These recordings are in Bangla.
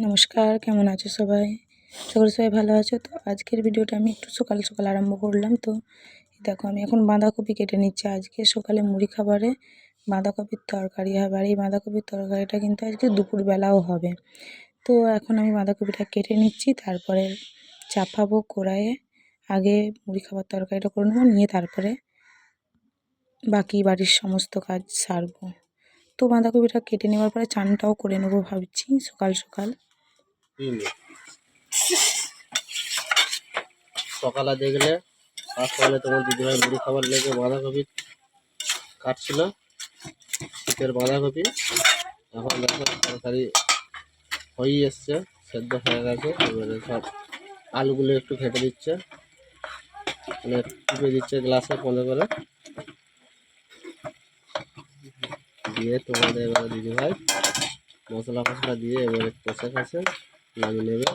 নমস্কার, কেমন আছো সবাই? সবাই ভালো আছো তো? আজকের ভিডিওটা আমি একটু সকাল সকাল আরম্ভ করলাম। তো দেখো, আমি এখন বাঁধাকপি কেটে নিচ্ছি। আজকে সকালে মুড়ি খাবারে বাঁধাকপির তরকারি হবে, আর এই বাঁধাকপির তরকারিটা কিন্তু আজকে দুপুরবেলাও হবে। তো এখন আমি বাঁধাকপিটা কেটে নিচ্ছি, তারপরে চাপাবো কড়াইয়ে। আগে মুড়ি খাবার তরকারিটা করে নেবো, নিয়ে তারপরে বাকি বাড়ির সমস্ত কাজ সারবো। তো বাঁধাকপিটা কেটে নেওয়ার পরে চানটাও করে নেবো ভাবছি সকাল সকাল। সকালে দেখলে সকালে তোমার দিদিভাই মুড়ি খাবার লেগে বাঁধাকপি কাটছিল, শীতের বাঁধাকপি। এখন দেখো তরকারি হয়েই এসছে, সেদ্ধ হয়ে গেছে। এবারে সব আলুগুলো একটু ঘেটে দিচ্ছে, মানে টিপে দিচ্ছে গ্লাসে পনে করে, দিয়ে তোমাদের এবারে দিদিভাই মশলা ফসলা দিয়ে এবারে কষে কষে নামিয়ে নেবে।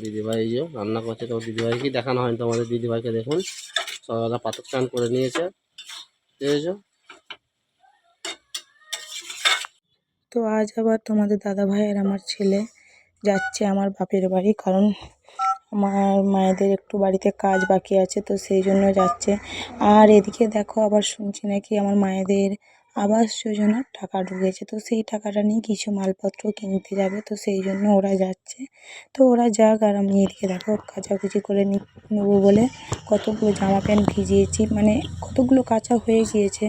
দিদিভাই এই যে রান্না করছে, তো দিদিভাইকে দেখানো হয়নি তোমাদের। দিদিভাইকে দেখুন, সকালে পাতক চান করে নিয়েছে, বুঝেছো? তো আজ আবার তোমাদের দাদা ভাই আর আমার ছেলে যাচ্ছে আমার বাপের বাড়ি, কারণ আমার মায়েদের একটু বাড়িতে কাজ বাকি আছে, তো সেই জন্য যাচ্ছে। আর এদিকে দেখো, আবার শুনছি নাকি আমার মায়েদের আবাস যোজনার টাকা ঢুকেছে, তো সেই টাকাটা নিয়ে কিছু মালপত্র কিনতে যাবে, তো সেই জন্য ওরা যাচ্ছে। তো ওরা যাক, আর আমি এদিকে দেখো কাচাকুচি করে নেবো বলে কতগুলো জামা প্যান্ট ভিজিয়েছি, মানে কতগুলো কাঁচা হয়ে গিয়েছে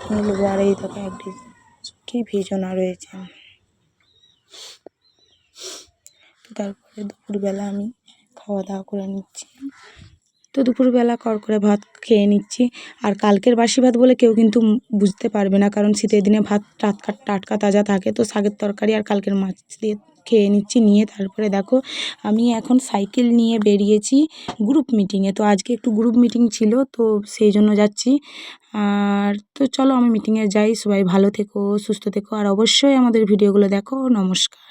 নিয়ে নেবো। আর এই দেখো একটি কি ভিজনা রয়েছে। তো তারপরে দুপুরবেলা আমি খাওয়া দাওয়া করে নিচ্ছি। তো দুপুরবেলা করে ভাত খেয়ে নিচ্ছি। আর কালকের বাসি ভাত বলে কেউ কিন্তু বুঝতে পারবে না, কারণ শীতের দিনে ভাত টাটকা তাজা থাকে। তো শাকের তরকারি আর কালকের মাছ দিয়ে খেয়ে নিচ্ছি। নিয়ে তারপরে দেখো, আমি এখন সাইকেল নিয়ে বেরিয়েছি গ্রুপ মিটিংয়ে। তো আজকে একটু গ্রুপ মিটিং ছিল, তো সেই জন্য যাচ্ছি। আর তো চলো আমি মিটিংয়ে যাই। সবাই ভালো থেকো, সুস্থ থেকো, আর অবশ্যই আমাদের ভিডিওগুলো দেখো। নমস্কার।